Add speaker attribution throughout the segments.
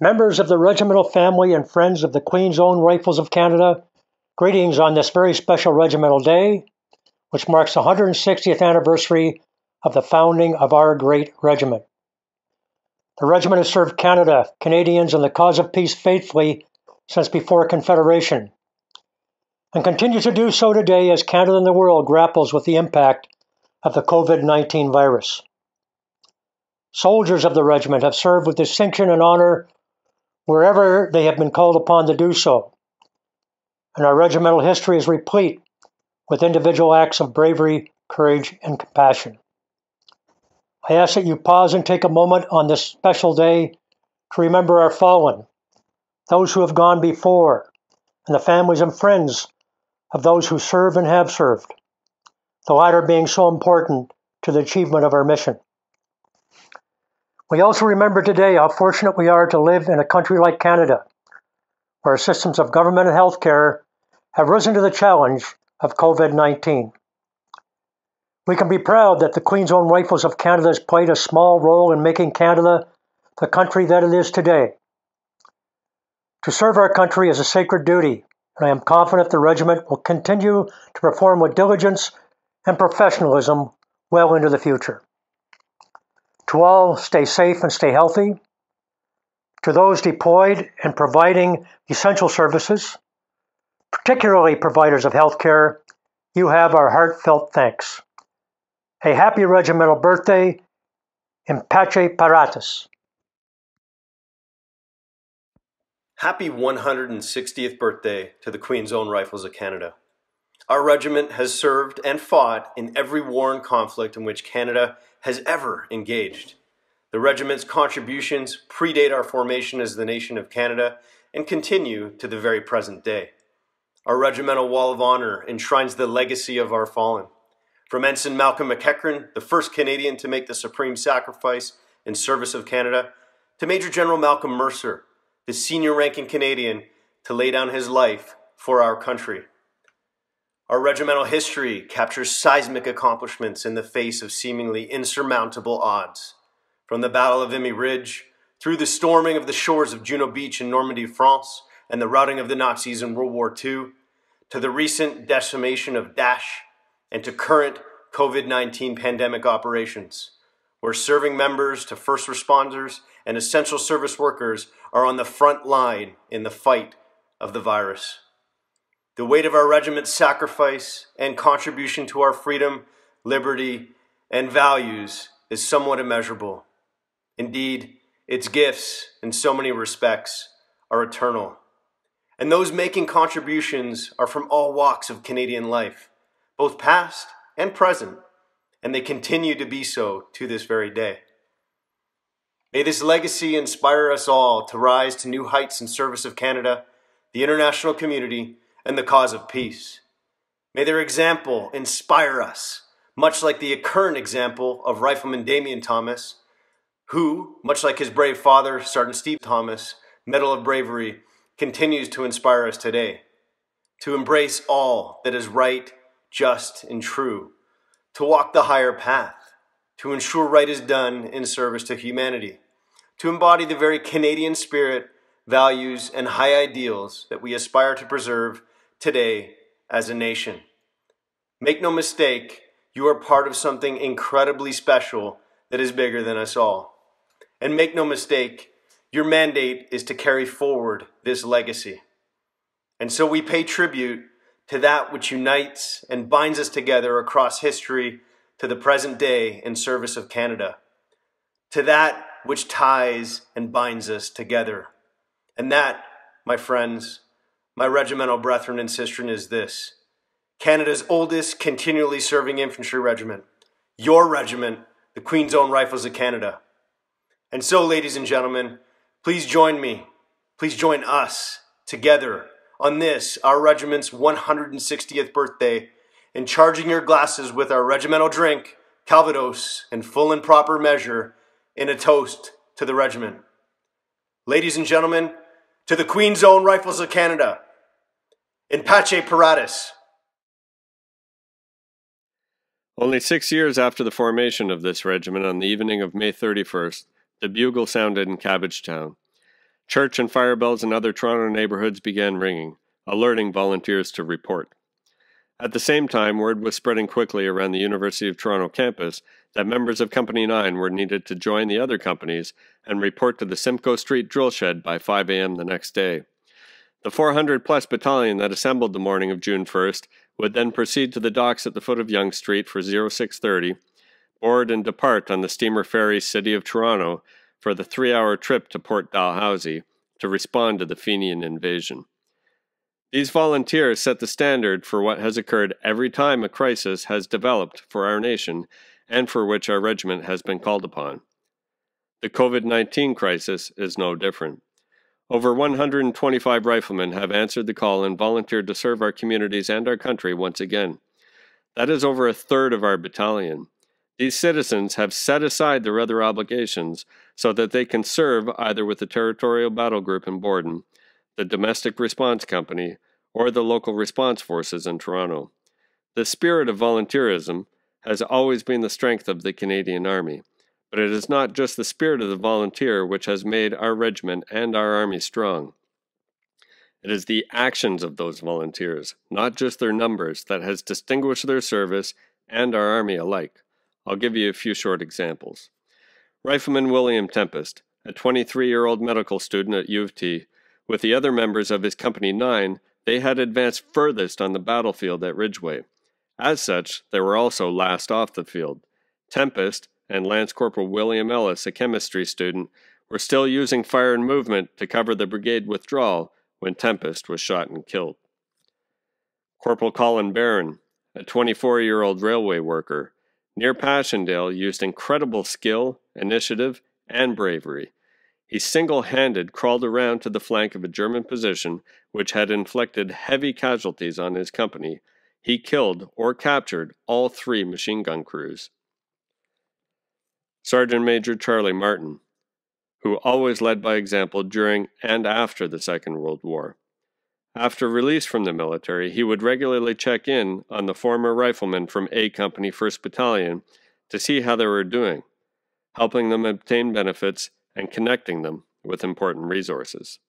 Speaker 1: Members of the regimental family and friends of the Queen's Own Rifles of Canada, greetings on this very special regimental day, which marks the 160th anniversary of the founding of our great regiment. The regiment has served Canada, Canadians, and the cause of peace faithfully since before Confederation, and continues to do so today as Canada and the world grapples with the impact of the COVID-19 virus. Soldiers of the regiment have served with distinction and honor wherever they have been called upon to do so, and our regimental history is replete with individual acts of bravery, courage, and compassion. I ask that you pause and take a moment on this special day to remember our fallen, those who have gone before, and the families and friends of those who serve and have served, the latter being so important to the achievement of our mission. We also remember today how fortunate we are to live in a country like Canada, where our systems of government and healthcare have risen to the challenge of COVID-19. We can be proud that the Queen's Own Rifles of Canada has played a small role in making Canada the country that it is today. To serve our country is a sacred duty, and I am confident the regiment will continue to perform with diligence and professionalism well into the future. To all, stay safe and stay healthy. To those deployed and providing essential services, particularly providers of healthcare, you have our heartfelt thanks. A happy regimental birthday, in Pace Paratus.
Speaker 2: Happy 160th birthday to the Queen's Own Rifles of Canada. Our regiment has served and fought in every war and conflict in which Canada has ever engaged. The regiment's contributions predate our formation as the nation of Canada and continue to the very present day. Our regimental wall of honor enshrines the legacy of our fallen. From Ensign Malcolm McEachran, the first Canadian to make the supreme sacrifice in service of Canada, to Major General Malcolm Mercer, the senior-ranking Canadian to lay down his life for our country. Our regimental history captures seismic accomplishments in the face of seemingly insurmountable odds. From the Battle of Vimy Ridge, through the storming of the shores of Juno Beach in Normandy, France, and the routing of the Nazis in World War II, to the recent decimation of Daesh, and to current COVID-19 pandemic operations, where serving members to first responders and essential service workers are on the front line in the fight of the virus. The weight of our regiment's sacrifice and contribution to our freedom, liberty, and values is somewhat immeasurable. Indeed, its gifts, in so many respects, are eternal. And those making contributions are from all walks of Canadian life, both past and present, and they continue to be so to this very day. May this legacy inspire us all to rise to new heights in service of Canada, the international community, and the cause of peace. May their example inspire us, much like the current example of Rifleman Damian Thomas, who, much like his brave father, Sergeant Steve Thomas, Medal of Bravery, continues to inspire us today, to embrace all that is right, just, and true, to walk the higher path, to ensure right is done in service to humanity, to embody the very Canadian spirit, values, and high ideals that we aspire to preserve today as a nation. Make no mistake, you are part of something incredibly special that is bigger than us all. And make no mistake, your mandate is to carry forward this legacy. And so we pay tribute to that which unites and binds us together across history to the present day in service of Canada, to that which ties and binds us together. And that, my friends, my regimental brethren and sistren, is this: Canada's oldest continually serving infantry regiment, your regiment, the Queen's Own Rifles of Canada. And so, ladies and gentlemen, please join me, please join us together on this, our regiment's 160th birthday, in charging your glasses with our regimental drink, Calvados, in full and proper measure, in a toast to the regiment. Ladies and gentlemen, to the Queen's Own Rifles of Canada, in Pace Paratus.
Speaker 3: Only 6 years after the formation of this regiment, on the evening of May 31st, the bugle sounded in Cabbagetown. Church and fire bells in other Toronto neighborhoods began ringing, alerting volunteers to report. At the same time, word was spreading quickly around the University of Toronto campus that members of Company 9 were needed to join the other companies and report to the Simcoe Street drill shed by 5 a.m. the next day. The 400-plus battalion that assembled the morning of June 1st would then proceed to the docks at the foot of Yonge Street for 0630, board and depart on the steamer ferry City of Toronto for the 3-hour trip to Port Dalhousie to respond to the Fenian invasion. These volunteers set the standard for what has occurred every time a crisis has developed for our nation and for which our regiment has been called upon. The COVID-19 crisis is no different. Over 125 riflemen have answered the call and volunteered to serve our communities and our country once again. That is over a third of our battalion. These citizens have set aside their other obligations so that they can serve either with the Territorial Battle Group in Borden, the Domestic Response Company, or the local response forces in Toronto. The spirit of volunteerism has always been the strength of the Canadian Army, but it is not just the spirit of the volunteer which has made our regiment and our Army strong. It is the actions of those volunteers, not just their numbers, that has distinguished their service and our Army alike. I'll give you a few short examples. Rifleman William Tempest, a 23-year-old medical student at U of T, with the other members of his Company 9, they had advanced furthest on the battlefield at Ridgeway. As such, they were also last off the field. Tempest and Lance Corporal William Ellis, a chemistry student, were still using fire and movement to cover the brigade withdrawal when Tempest was shot and killed. Corporal Colin Barron, a 24-year-old railway worker, near Passchendaele, used incredible skill, initiative, and bravery. He single-handed crawled around to the flank of a German position which had inflicted heavy casualties on his company. He killed or captured all 3 machine gun crews. Sergeant Major Charlie Martin, who always led by example during and after the Second World War. After release from the military, he would regularly check in on the former riflemen from A Company 1st Battalion to see how they were doing, helping them obtain benefits and connecting them with important resources.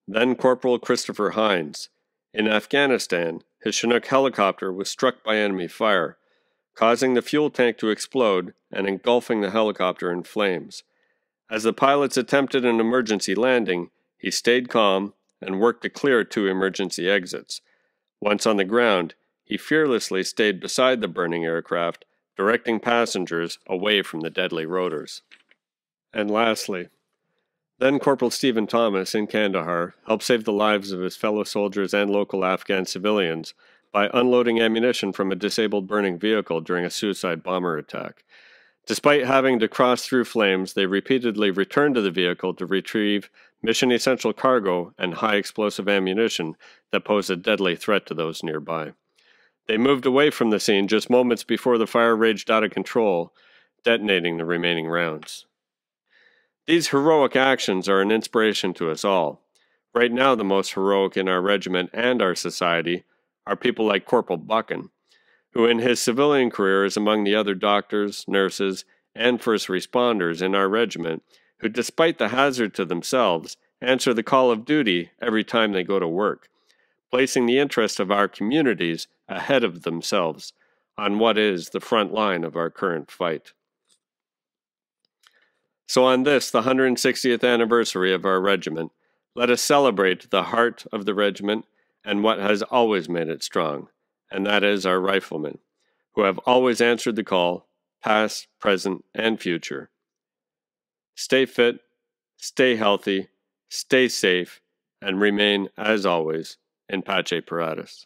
Speaker 3: Then Corporal Christopher Hines. In Afghanistan, his Chinook helicopter was struck by enemy fire, causing the fuel tank to explode and engulfing the helicopter in flames. As the pilots attempted an emergency landing, he stayed calm and worked to clear 2 emergency exits. Once on the ground, he fearlessly stayed beside the burning aircraft, directing passengers away from the deadly rotors. And lastly, then Corporal Stephen Thomas in Kandahar helped save the lives of his fellow soldiers and local Afghan civilians by unloading ammunition from a disabled burning vehicle during a suicide bomber attack. Despite having to cross through flames, they repeatedly returned to the vehicle to retrieve mission-essential cargo and high-explosive ammunition that posed a deadly threat to those nearby. They moved away from the scene just moments before the fire raged out of control, detonating the remaining rounds. These heroic actions are an inspiration to us all. Right now, the most heroic in our regiment and our society are people like Corporal Buchan, who in his civilian career is among the other doctors, nurses, and first responders in our regiment who, despite the hazard to themselves, answer the call of duty every time they go to work, placing the interest of our communities ahead of themselves on what is the front line of our current fight. So on this, the 160th anniversary of our regiment, let us celebrate the heart of the regiment and what has always made it strong, and that is our riflemen, who have always answered the call, past, present, and future. Stay fit, stay healthy, stay safe, and remain, as always, in Pace Paratus.